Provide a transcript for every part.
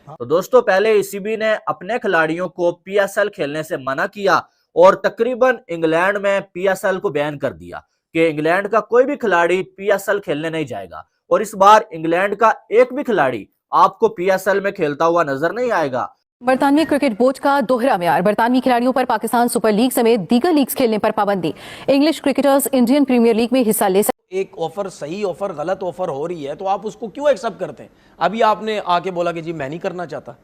तो दोस्तों पहले ईसीबी ने अपने खिलाड़ियों को पीएसएल खेलने से मना किया और तकरीबन इंग्लैंड में पीएसएल को बैन कर दिया कि इंग्लैंड का कोई भी खिलाड़ी पीएसएल खेलने नहीं जाएगा और इस बार इंग्लैंड का एक भी खिलाड़ी आपको पीएसएल में खेलता हुआ नजर नहीं आएगा। बरतानवी क्रिकेट बोर्ड का दोहरा म्यार, बरतानवी खिलाड़ियों पर पाकिस्तान सुपर लीग समेत दीगर लीग्स खेलने पर पाबंदी। English cricketers Indian Premier League में हिस्सा ले सकते। एक ऑफर सही ऑफर गलत ऑफर हो रही है तो आप उसको क्यों एक्सेप्ट करते हैं? अभी आपने आके बोला कि जी मैं नहीं करना चाहता,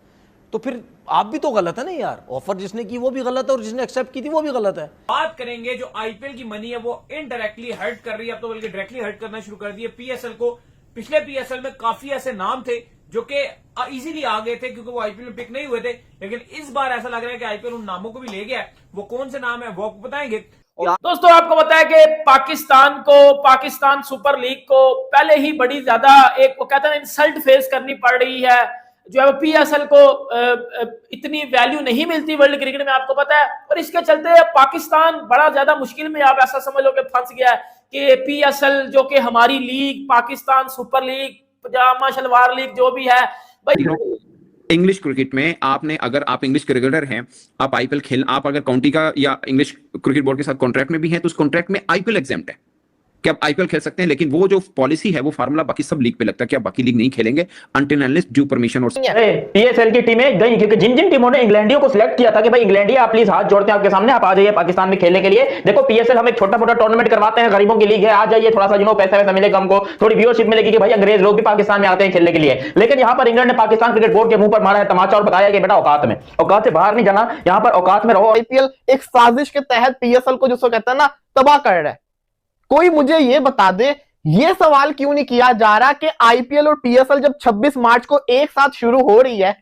तो फिर आप भी तो गलत है ना यार। ऑफर जिसने की वो भी गलत है और जिसने एक्सेप्ट की थी वो भी गलत है। बात करेंगे जो आईपीएल की मनी है वो इनडायरेक्टली हर्ट कर रही है, अब तो बल्कि डायरेक्टली हर्ट करना शुरू कर दिए पीएसएल को। पिछले पीएसएल में काफी ऐसे नाम थे जो कि इजीली आ गए थे क्योंकि वो आईपीएल में पिक नहीं हुए थे, लेकिन इस बार ऐसा लग रहा है कि आईपीएल उन नामों को भी ले गया है। वो कौन से नाम है वो आपको बताएंगे। दोस्तों आपको पता है कि पाकिस्तान सुपर लीग को पहले ही बड़ी ज्यादा एक वो कहते हैं इंसल्ट फेस करनी पड़ रही है। जो है पीएसएल को इतनी वैल्यू नहीं मिलती वर्ल्ड क्रिकेट में, आपको पता है, और इसके चलते पाकिस्तान बड़ा ज्यादा मुश्किल में आप ऐसा समझ लो कि फंस गया है कि पीएसएल जो कि हमारी लीग, पाकिस्तान सुपर लीग, पजामा शलवार लीग जो भी है भाई। इंग्लिश क्रिकेट में आपने, अगर आप इंग्लिश क्रिकेटर हैं, आप आईपीएल खेल, आप अगर काउंटी का या इंग्लिश क्रिकेट बोर्ड के साथ कॉन्ट्रैक्ट में भी हैं तो उस कॉन्ट्रैक्ट में आईपीएल एग्जेम्प्ट है कि आप आईपीएल खेल सकते हैं, लेकिन वो जो पॉलिसी है वो फार्मूला बाकी सब लीग पे लगता है कि आप बाकी लीग नहीं खेलेंगे अनटिल अनलेस ड्यू परमिशन। और पीएसएल की टीमें गई क्योंकि जिन जिन टीमों ने इंग्लैंडियों को सिलेक्ट किया था कि भाई इंग्लैंडी आप प्लीज हाथ जोड़ते हैं आपके सामने, आप आ जाइए पाकिस्तान में खेलने के लिए। देखो पीएसएल हम एक छोटा मोटा टूर्नामेंट करवाते हैं, गरीबों की लीग है, आ जाइए, थोड़ा सा पैसा वैसा मिलेगा, हमको थोड़ी व्यूअरशिप मिलेगी कि भाई अंग्रेज लोग भी पाकिस्तान में आते हैं खेलने के लिए। लेकिन यहाँ पर इंग्लैंड ने पाकिस्तान क्रिकेट बोर्ड के मुंह पर मारा है तमाचा और बताया कि बेटा औकात से बाहर नहीं जाना, यहाँ पर औकात में रहो। आईपीएल एक साजिश के तहत पीएसएल को जिसको कहते हैं ना तबाह कर रहा है। कोई मुझे ये बता दे, ये सवाल क्यों नहीं किया जा रहा कि आईपीएल और पीएसएल जब 26 मार्च को एक साथ शुरू हो रही है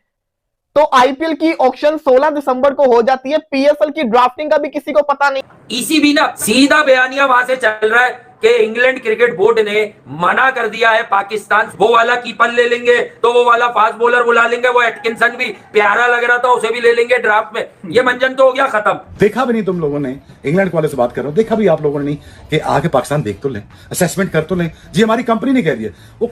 तो आईपीएल की ऑक्शन 16 दिसंबर को हो जाती है, पीएसएल की ड्राफ्टिंग का भी किसी को पता नहीं। ईसीबी ना सीधा बयानिया वहां से चल रहा है कि इंग्लैंड क्रिकेट बोर्ड ने मना कर दिया है पाकिस्तान, वो वाला कीपर ले लेंगे तो वो वाला फास्ट बॉलर बुला लेंगे, वो एटकिंसन भी प्यारा लग रहा था उसे भी ले लेंगे ड्राफ्ट में। ये मंजन तो हो गया खत्म। देखा भी नहीं तुम लोगों ने, इंग्लैंड वाले से बात कर रहा हूं, देखा भी आप लोगों ने नहीं कि आके पाकिस्तान देख तो लें, असेसमेंट कर तो लें। जी हमारी कंपनी ने कह दिया वो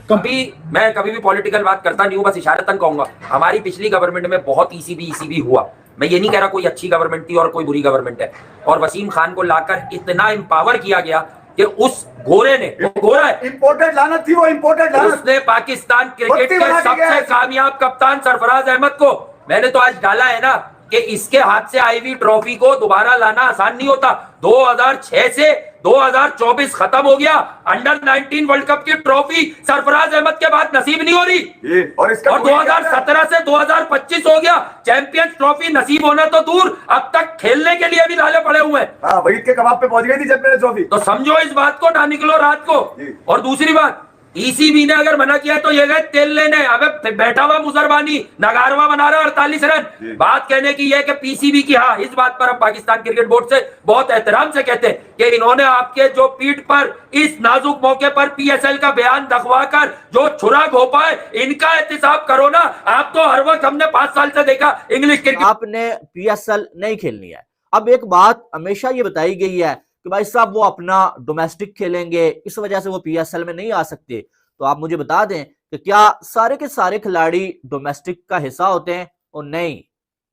मैं कभी भी पॉलिटिकल बात करता नहीं हूं, बस इशारतन कहूंगा हमारी पिछली गवर्नमेंट में बहुत ईसीबी हुआ। मैं ये नहीं कह रहा कोई अच्छी गवर्नमेंट थी और कोई बुरी गवर्नमेंट है, और वसीम खान को लाकर इतना एम्पावर किया गया कि उस घोड़े ने, वो घोड़ा है, इंपोर्टेड लानत थी, वो इंपोर्टेड लानत, उसने पाकिस्तान क्रिकेट के सबसे कामयाब कप्तान सरफराज अहमद को, मैंने तो आज डाला है ना कि इसके हाथ से आई हुई ट्रॉफी को दोबारा लाना आसान नहीं होता। 2006 से 2024 खत्म हो गया, अंडर 19 वर्ल्ड कप की ट्रॉफी सरफराज अहमद के बाद नसीब नहीं हो रही, और 2017 से 2025 हो गया, चैंपियंस ट्रॉफी नसीब होना तो दूर, अब तक खेलने के लिए भी लाले पड़े हुए हैं। वही के कबाब पे पहुंच गई थी चैंपियंस ट्रॉफी। तो समझो इस बात को, ना निकलो रात को। और दूसरी बात, ईसीबी ने अगर मना किया तो ये गए तेल लेने, अबे बैठा हुआ मुजरबानी नगारवा बना रहा 48 रन। बात कहने की है कि पीसीबी की, हाँ इस बात पर हम पाकिस्तान क्रिकेट बोर्ड से बहुत एहतराम से कहते हैं कि इन्होंने आपके जो पीठ पर इस नाजुक मौके पर पीएसएल का बयान दखवाकर जो छुरा घोपा है, इनका एहतिसाब करो ना। आप तो हर वक्त, हमने 5 साल से देखा इंग्लिश क्रिकेट, आपने पीएसएल नहीं खेलनी है। अब एक बात हमेशा ये बताई गई है कि भाई साहब वो अपना डोमेस्टिक खेलेंगे, इस वजह से वो पीएसएल में नहीं आ सकते। तो आप मुझे बता दें कि क्या सारे के सारे खिलाड़ी डोमेस्टिक का हिस्सा होते हैं? और नहीं,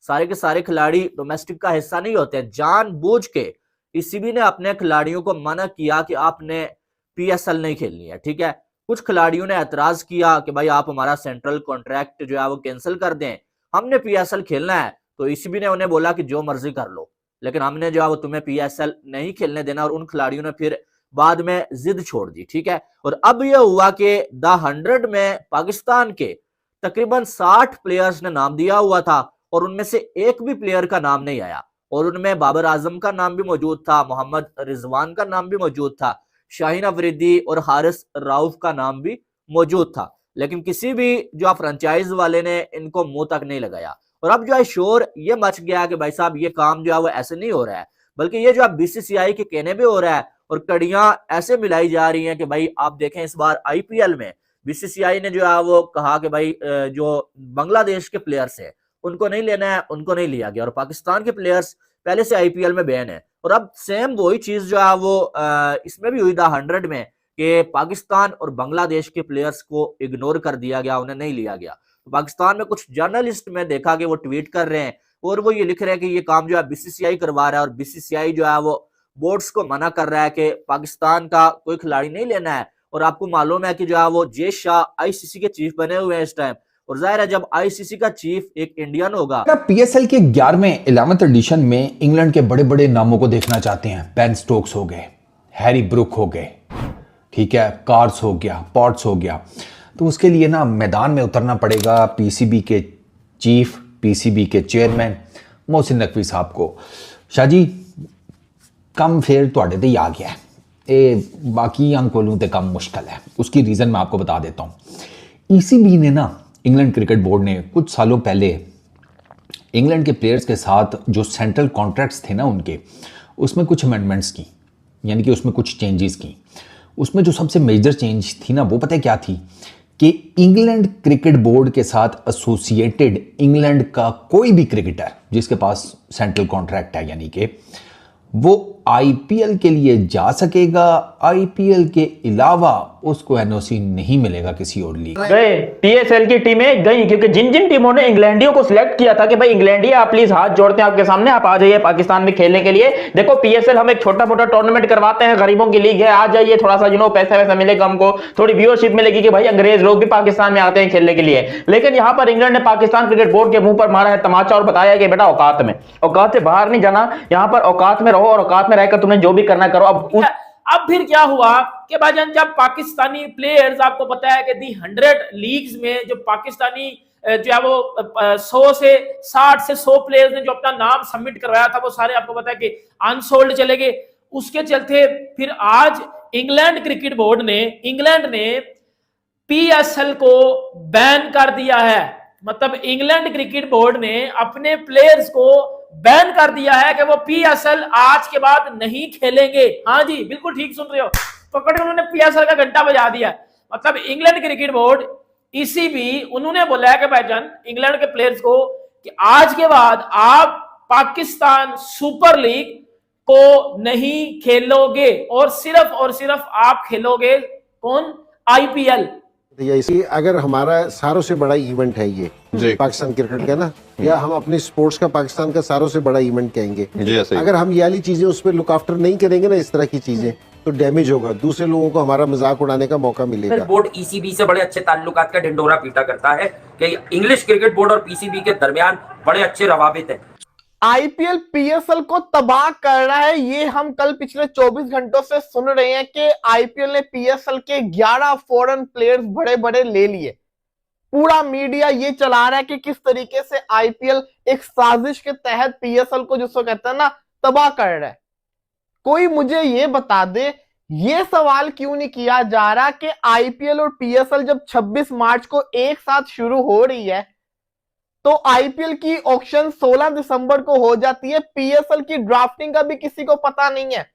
सारे के सारे खिलाड़ी डोमेस्टिक का हिस्सा नहीं होते हैं। जानबूझ के ईसीबी ने अपने खिलाड़ियों को मना किया कि आपने पीएसएल नहीं खेलनी है, ठीक है। कुछ खिलाड़ियों ने एतराज किया कि भाई आप हमारा सेंट्रल कॉन्ट्रैक्ट जो है वो कैंसिल कर दें, हमने पीएसएल खेलना है। तो ईसीबी ने उन्हें बोला कि जो मर्जी कर लो, लेकिन हमने जो है वो तुम्हें पीएसएल नहीं खेलने देना। और उन खिलाड़ियों ने फिर बाद में जिद छोड़ दी, ठीक है। और अब यह हुआ कि द 100 में पाकिस्तान के तकरीबन 60 प्लेयर्स ने नाम दिया हुआ था और उनमें से एक भी प्लेयर का नाम नहीं आया। और उनमें बाबर आजम का नाम भी मौजूद था, मोहम्मद रिजवान का नाम भी मौजूद था, शाहीन अफरीदी और हारिस राउफ का नाम भी मौजूद था, लेकिन किसी भी जो फ्रेंचाइज वाले ने इनको मुंह तक नहीं लगाया। और अब जो है शोर ये मच गया कि भाई साहब ये काम जो है वो ऐसे नहीं हो रहा है, बल्कि ये जो है बीसीसीआई के कहने पे हो रहा है और कड़ियां ऐसे मिलाई जा रही हैं कि भाई आप देखें इस बार आईपीएल में बीसीसीआई ने जो है वो कहा कि भाई जो बांग्लादेश के प्लेयर्स हैं उनको नहीं लेना है, उनको नहीं लिया गया, और पाकिस्तान के प्लेयर्स पहले से आईपीएल में बैन है। और अब सेम वही चीज जो है वो इसमें भी हुई द 100 में कि पाकिस्तान और बांग्लादेश के प्लेयर्स को इग्नोर कर दिया गया, उन्हें नहीं लिया गया। पाकिस्तान में कुछ जर्नलिस्ट में देखा कि वो ट्वीट कर रहे हैं और वो ये लिख रहे हैं कि ये काम जो है बीसीसीआई करवा रहा है और बीसीसीआई जो है वो बोर्ड्स को मना कर रहा है कि पाकिस्तान का कोई खिलाड़ी नहीं लेना है। और आपको मालूम है कि जो है वो जय शाह आईसीसी के चीफ बने हुए हैं इस टाइम, और जाहिर है जब आईसीसी का चीफ एक इंडियन होगा। पीएसएल के 11वें 11th एडिशन में इंग्लैंड के बड़े बड़े नामों को देखना चाहते हैं। बेन स्टोक्स हो गए, हैरी ब्रुक हो गए, ठीक है, कार्स हो गया, पॉट्स हो गया। तो उसके लिए ना मैदान में उतरना पड़ेगा पीसीबी के चीफ, पीसीबी के चेयरमैन मोहसिन नकवी साहब को। शाह जी कम फेर तुहाडे ते ही आ गया है, ये बाकी अंकोलों ते कम मुश्किल है। उसकी रीज़न मैं आपको बता देता हूँ। ईसीबी ने ना, इंग्लैंड क्रिकेट बोर्ड ने कुछ सालों पहले इंग्लैंड के प्लेयर्स के साथ जो सेंट्रल कॉन्ट्रैक्ट्स थे ना उनके, उसमें कुछ अमेंडमेंट्स की, यानी कि उसमें कुछ चेंजेस की। उसमें जो सबसे मेजर चेंज थी ना वो पता है क्या थी, कि इंग्लैंड क्रिकेट बोर्ड के साथ एसोसिएटेड इंग्लैंड का कोई भी क्रिकेटर जिसके पास सेंट्रल कॉन्ट्रैक्ट है, यानी कि वो आईपीएल के लिए जा सकेगा, आईपीएल के अलावा उसको एनओसी नहीं मिलेगा किसी और लीग। गए पीएसएल की टीमें गई, क्योंकि जिन जिन टीमों ने इंग्लैंडियों को सिलेक्ट किया था कि भाई इंग्लैंडी आप प्लीज हाथ जोड़ते हैं आपके सामने, आप आ जाइए पाकिस्तान में खेलने के लिए। देखो पीएसएल हम एक छोटा मोटा टूर्नामेंट करवाते हैं, गरीबों की लीग है, आ जाइए, थोड़ा सा पैसा वैसा मिलेगा, हमको थोड़ी व्यूअरशिप मिलेगी कि भाई अंग्रेज लोग भी पाकिस्तान में आते हैं खेलने के लिए। लेकिन यहां पर इंग्लैंड ने पाकिस्तान क्रिकेट बोर्ड के मुंह पर मारा है तमाचा और बताया कि बेटा औकात से बाहर नहीं जाना, यहां पर औकात में रहो और औकात में रहकर तुम्हें जो भी करना करो। अब फिर क्या हुआ कि भाईजान जब पाकिस्तानी प्लेयर्स, आपको पता है कि दी 100 लीग्स में जो पाकिस्तानी जो है वो 100 से 60 से 100 प्लेयर्स ने जो अपना नाम सबमिट करवाया था वो सारे आपको पता है कि अनसोल्ड चले गए। उसके चलते फिर आज इंग्लैंड ने पीएसएल को बैन कर दिया है। मतलब इंग्लैंड क्रिकेट बोर्ड ने अपने प्लेयर्स को बैन कर दिया है कि वो पीएसएल आज के बाद नहीं खेलेंगे। हाँ जी बिल्कुल ठीक सुन रहे हो, पकड़ के उन्होंने पीएसएल का घंटा बजा दिया। मतलब इंग्लैंड क्रिकेट बोर्ड ईसीबी उन्होंने बोला है कि भाईजान इंग्लैंड के प्लेयर्स को कि आज के बाद आप पाकिस्तान सुपर लीग को नहीं खेलोगे और सिर्फ आप खेलोगे कौन, आईपीएल। इसी अगर हमारा सारों से बड़ा इवेंट है ये पाकिस्तान क्रिकेट का ना, या हम अपने स्पोर्ट्स का पाकिस्तान का सारों से बड़ा इवेंट कहेंगे, अगर हम ये वाली चीजें उस पर लुक आफ्टर नहीं करेंगे ना, इस तरह की चीजें, तो डैमेज होगा, दूसरे लोगों को हमारा मजाक उड़ाने का मौका मिलेगा। बोर्ड ईसीबी से बड़े अच्छे ताल्लुकात का ढिंडोरा पीटा करता है कि इंग्लिश क्रिकेट बोर्ड और पीसीबी के दरमियान बड़े अच्छे रवाबित है। आईपीएल पीएसएल को तबाह कर रहा है, ये हम कल पिछले 24 घंटों से सुन रहे हैं कि आईपीएल ने पीएसएल के 11 फॉरेन प्लेयर्स बड़े बड़े ले लिए। पूरा मीडिया ये चला रहा है कि किस तरीके से आईपीएल एक साजिश के तहत पीएसएल को जिसको कहते हैं ना तबाह कर रहा है। कोई मुझे ये बता दे, ये सवाल क्यों नहीं किया जा रहा कि आईपीएल और पीएसएल जब 26 मार्च को एक साथ शुरू हो रही है तो आईपीएल की ऑक्शन 16 दिसंबर को हो जाती है, पीएसएल की ड्राफ्टिंग का भी किसी को पता नहीं है।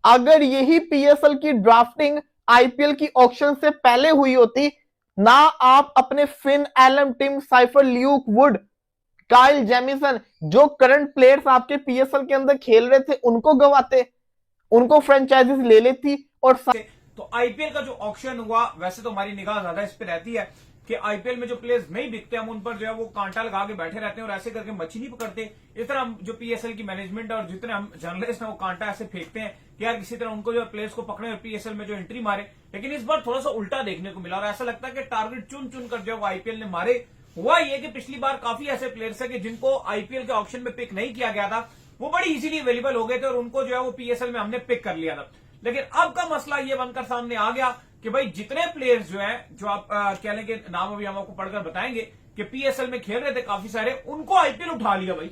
अगर यही पीएसएल की ड्राफ्टिंग आईपीएल की ऑक्शन से पहले हुई होती ना, आप अपने Finn Allen, Tim Seifert, Luke Wood, Kyle Jamieson जो करंट प्लेयर्स आपके पीएसएल के अंदर खेल रहे थे उनको गवाते, उनको फ्रेंचाइजीज ले लेती। और तो आईपीएल का जो ऑक्शन हुआ, वैसे तो हमारी निगाह ज्यादा इस पे रहती है कि आईपीएल में जो प्लेयर्स नहीं बिकते हम उन पर जो है वो कांटा लगा के बैठे रहते हैं और ऐसे करके मच्छी नहीं पकड़ते। इस तरह हम जो पीएसएल की मैनेजमेंट और जितने हम जर्नलिस्ट हैं वो कांटा ऐसे फेंकते हैं कि यार किसी तरह उनको जो प्लेयर्स को पकड़े और पीएसएल में जो एंट्री मारे। लेकिन इस बार थोड़ा सा उल्टा देखने को मिला और ऐसा लगता है कि टारगेट चुन चुन कर जो आईपीएल ने मारे। हुआ ये कि पिछली बार काफी ऐसे प्लेयर्स है कि जिनको आईपीएल के ऑक्शन में पिक नहीं किया गया था, वो बड़ी इजीली अवेलेबल हो गए थे और उनको जो है वो पीएसएल में हमने पिक कर लिया था। लेकिन अब का मसला ये बनकर सामने आ गया कि भाई जितने प्लेयर्स जो हैं, जो आप कह लेंगे नाम अभी हम आपको पढ़कर बताएंगे कि पीएसएल में खेल रहे थे काफी सारे, उनको आईपीएल उठा लिया। भाई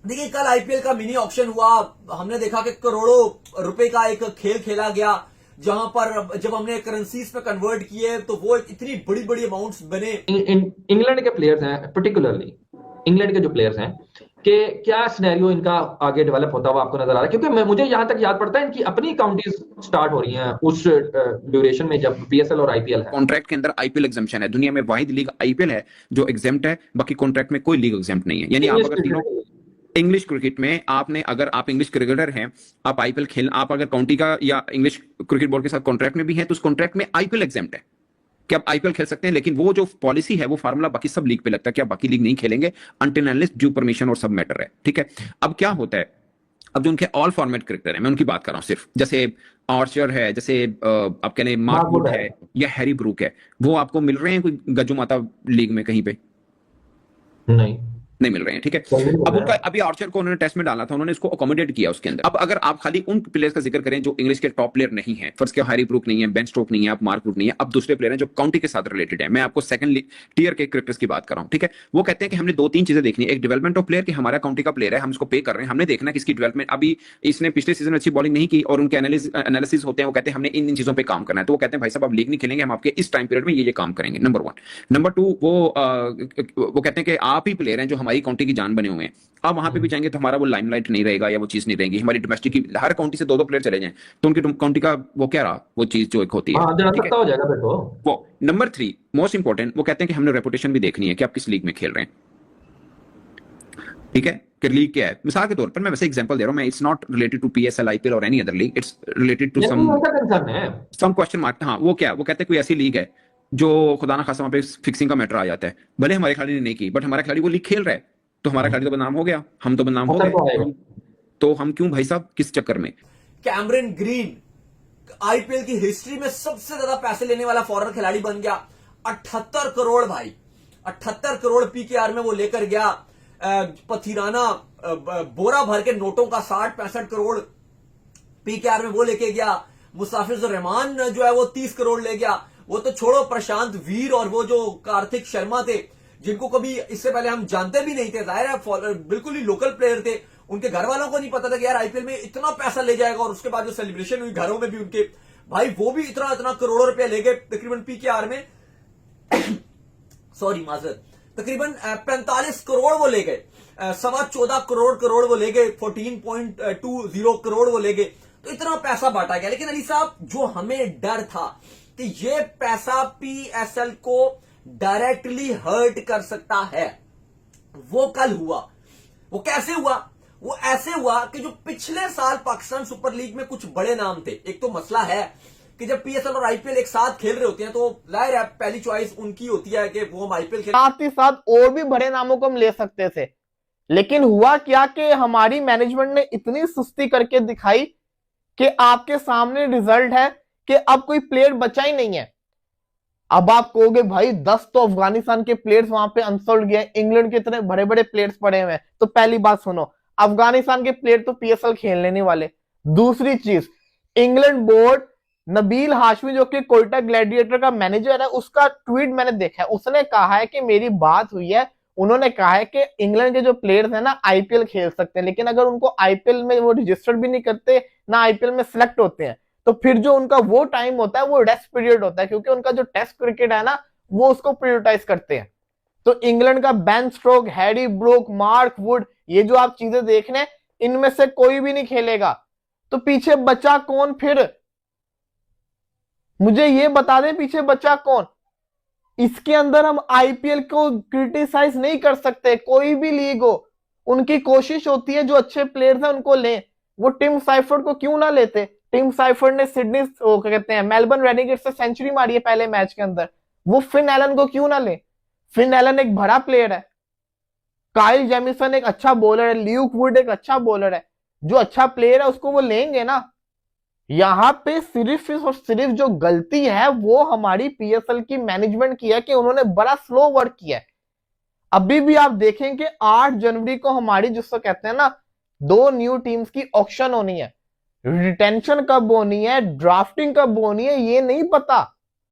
देखिए कल आईपीएल का मिनी ऑक्शन हुआ, हमने देखा कि करोड़ों रुपए का एक खेल खेला गया, जहां पर जब हमने करेंसीज पे कन्वर्ट किए तो वो इतनी बड़ी बड़ी अमाउंट्स बने। इंग्लैंड के प्लेयर्स हैं, पर्टिकुलरली इंग्लैंड के जो प्लेयर्स हैं कि क्या सिनेरियो इनका आगे डेवलप होता हुआ आपको नजर आ रहा है? क्योंकि मुझे यहां तक याद पड़ता है इनकी अपनी काउंटीज स्टार्ट हो रही हैं उस ड्यूरेशन में जब पीएसएल और आईपीएल है। कॉन्ट्रैक्ट के अंदर आईपीएल एग्जम्पशन है, दुनिया में वाहिद लीग आईपीएल है जो एग्जेम्प्ट है, बाकी कॉन्ट्रैक्ट में कोई लीग एग्जेम्प्ट नहीं है। यानी आप अगर तीनों इंग्लिश क्रिकेट में आपने, अगर आप इंग्लिश क्रिकेटर हैं, आप आईपीएल खेल, आप अगर काउंटी का या इंग्लिश क्रिकेट बोर्ड के साथ कॉन्ट्रैक्ट में भी हैं तो उस कॉन्ट्रैक्ट में आईपीएल एग्जेम्प्ट है कि आप आईपीएल खेल सकते हैं, लेकिन वो जो पॉलिसी है वो फार्मूला बाकी सब लीग पे लगता है कि आप बाकी लीग नहीं खेलेंगे अनटिल अनलेस ड्यू परमिशन और सब मैटर है, ठीक है। अब क्या होता है, अब जो उनके ऑल फॉर्मेट क्रिकेटर है मैं उनकी बात कर रहा हूं सिर्फ, जैसे आर्चर है, जैसे आप कह लें मार्क वुड है या हैरी ब्रूक है, वो आपको मिल रहे हैं कोई गज्जू माता लीग में कहीं पे? नहीं मिल रहे हैं, ठीक है। अब उनका अभी आर्चर को उन्होंने टेस्ट में डाला था, उन्होंने इसको अकोमोडेट किया उसके अंदर। अब अगर आप खाली उन प्लेयर्स का जिक्र करें जो इंग्लिश के टॉप प्लेयर नहीं है, फर्स्ट के हैरी ब्रूक नहीं है, बेन स्टोक नहीं है, आप मार्क वुड नहीं है, अब दूसरे प्लेयर हैं जो काउंटी के साथ रिलेटेड है, मैं आपको सेकंड टीयर के क्रिकेटर्स की बात कर रहा हूं, ठीक है। वो कहते हैं कि हमने 2-3 चीजें देखनी है, एक डेवलपमेंट ऑफ प्लेयर कि हमारा काउंटी का प्लेयर है, हम इसको पे कर रहे हैं, हमने देखना कि इसकी डेवलपमेंट, अभी इसने पिछले सीजन में अच्छी बॉलिंग नहीं की और उनके एनालिसिस होते हैं, वो कहते हैं हमने इन चीजों पर काम करना है, तो वो कहते हैं भाई साहब आप लीग नहीं खेलेंगे, हम आपके इस टाइम पीरियड में ये काम करेंगे, नंबर 1। नंबर 2 वो कहते हैं कि आप ही प्लेयर हैं जो हमारी काउंटी की जान बने हुए हैं, आप वहां पे भी जाएंगे तो हमारा वो लाइमलाइट नहीं रहेगा या वो चीज नहीं रहेगी, हमारी डोमेस्टिक की हर काउंटी से 2-2 प्लेयर चले जाएं तो उनकी काउंटी का वो क्या रहा, वो चीज जो एक होती है, हो जाएगा फिर तो। वो नंबर 3 मोस्ट इंपॉर्टेंट, वो कहते हैं कि हमने रेपुटेशन भी देखनी है कि आप किस लीग में खेल रहे हैं, ठीक है, कि लीग क्या है। मिसाल के तौर पर मैं वैसे एग्जांपल दे रहा हूं, मैं it's not related to PSL, IPL और any other league, it's related to some question mark. हाँ, वो क्या, वो कहते हैं कोई ऐसी लीग है जो खुदा ना खासा वहां पे फिक्सिंग का मैटर आ जाता है, भले हमारे खिलाड़ी ने नहीं की बट हमारा खिलाड़ी वो लीग खेल रहा है, तो हमारा खिलाड़ी तो बदनाम हो गया, हम तो बदनाम हो गए, तो हम क्यों भाई साहब किस चक्कर में। कैमरन ग्रीन आईपीएल की हिस्ट्री में सबसे ज्यादा पैसे लेने वाला फॉरेनर खिलाड़ी बन गया, 78 करोड़ भाई, 78 करोड़ पीकेआर में वो लेकर गया। पथीराना बोरा भर के नोटों का 60-65 करोड़ पीकेआर में वो लेके गया। मुस्ताफिजुर रहमान जो है वो 30 करोड़ ले गया। वो तो छोड़ो, प्रशांत वीर और वो जो कार्तिक शर्मा थे जिनको कभी इससे पहले हम जानते भी नहीं थे, जाहिर है बिल्कुल ही लोकल प्लेयर थे, उनके घर वालों को नहीं पता था कि यार आईपीएल में इतना पैसा ले जाएगा। और उसके बाद जो सेलिब्रेशन हुई घरों में भी उनके भाई, वो भी इतना करोड़ों रुपया ले गए तकरीबन पीकेआर में सॉरी माजरत, तकरीबन 45 करोड़ वो ले गए, 14.25 करोड़ वो ले गए, 14.20 करोड़ वो ले गए, तो इतना पैसा बांटा गया। लेकिन अली साहब जो हमें डर था कि ये पैसा पीएसएल को डायरेक्टली हर्ट कर सकता है, वो कल हुआ। वो कैसे हुआ? वो ऐसे हुआ कि जो पिछले साल पाकिस्तान सुपर लीग में कुछ बड़े नाम थे, एक तो मसला है कि जब पीएसएल और आईपीएल एक साथ खेल रहे होते हैं तो जाहिर है पहली चॉइस उनकी होती है कि वो हम आईपीएल खेल, साथ ही साथ और भी बड़े नामों को हम ले सकते थे। लेकिन हुआ क्या कि हमारी मैनेजमेंट ने इतनी सुस्ती करके दिखाई कि आपके सामने रिजल्ट है कि अब कोई प्लेयर बचा ही नहीं है। अब आप कहोगे भाई 10 तो अफगानिस्तान के प्लेयर्स वहां पे अनसोल्ड गए, इंग्लैंड के इतने बड़े बड़े प्लेयर्स पड़े हुए हैं। तो पहली बात सुनो, अफगानिस्तान के प्लेयर तो पीएसएल खेलने नहीं वाले। दूसरी चीज, इंग्लैंड बोर्ड, नबील हाशमी जो कि कोयटा ग्लैडिएटर का मैनेजर है, उसका ट्वीट मैंने देखा है, उसने कहा है कि मेरी बात हुई है, उन्होंने कहा है कि इंग्लैंड के जो प्लेयर्स हैं ना आईपीएल खेल सकते हैं, लेकिन अगर उनको आईपीएल में वो रजिस्टर्ड भी नहीं करते ना आईपीएल में सिलेक्ट होते हैं, तो फिर जो उनका वो टाइम होता है वो रेस्ट पीरियड होता है, क्योंकि उनका जो टेस्ट क्रिकेट है ना वो उसको प्रायोरिटाइज करते हैं। तो इंग्लैंड का Ben Stokes, Harry Brook, Mark Wood, ये जो आप चीजें देख रहे हैं, इनमें से कोई भी नहीं खेलेगा। तो पीछे बचा कौन फिर? मुझे ये बता दें पीछे बचा कौन? इसके अंदर हम आईपीएल को क्रिटिसाइज नहीं कर सकते, कोई भी लीग हो, उनकी कोशिश होती है जो अच्छे प्लेयर्स हैं उनको लें। वो टिम साइफर्ड को क्यों ना लेते? टिम साइफर्ड ने सिडनी कहते हैं मेलबर्न रेनेगेट्स से सेंचुरी मारी है पहले मैच के अंदर, वो फिन एलन को क्यों ना ले? फिन एलन एक बड़ा प्लेयर है, काइल जेमिसन एक अच्छा बॉलर है, ल्यूक वुड एक अच्छा बॉलर है, जो अच्छा प्लेयर है उसको वो लेंगे ना। यहां पे सिर्फ और सिर्फ जो गलती है वो हमारी पीएसएल की मैनेजमेंट की है कि उन्होंने बड़ा स्लो वर्क किया है। अभी भी आप देखेंगे 8 जनवरी को हमारी जिसको कहते हैं ना 2 न्यू टीम्स की ऑक्शन होनी है, रिटेंशन कब होनी है, ड्राफ्टिंग कब होनी है, ये नहीं पता।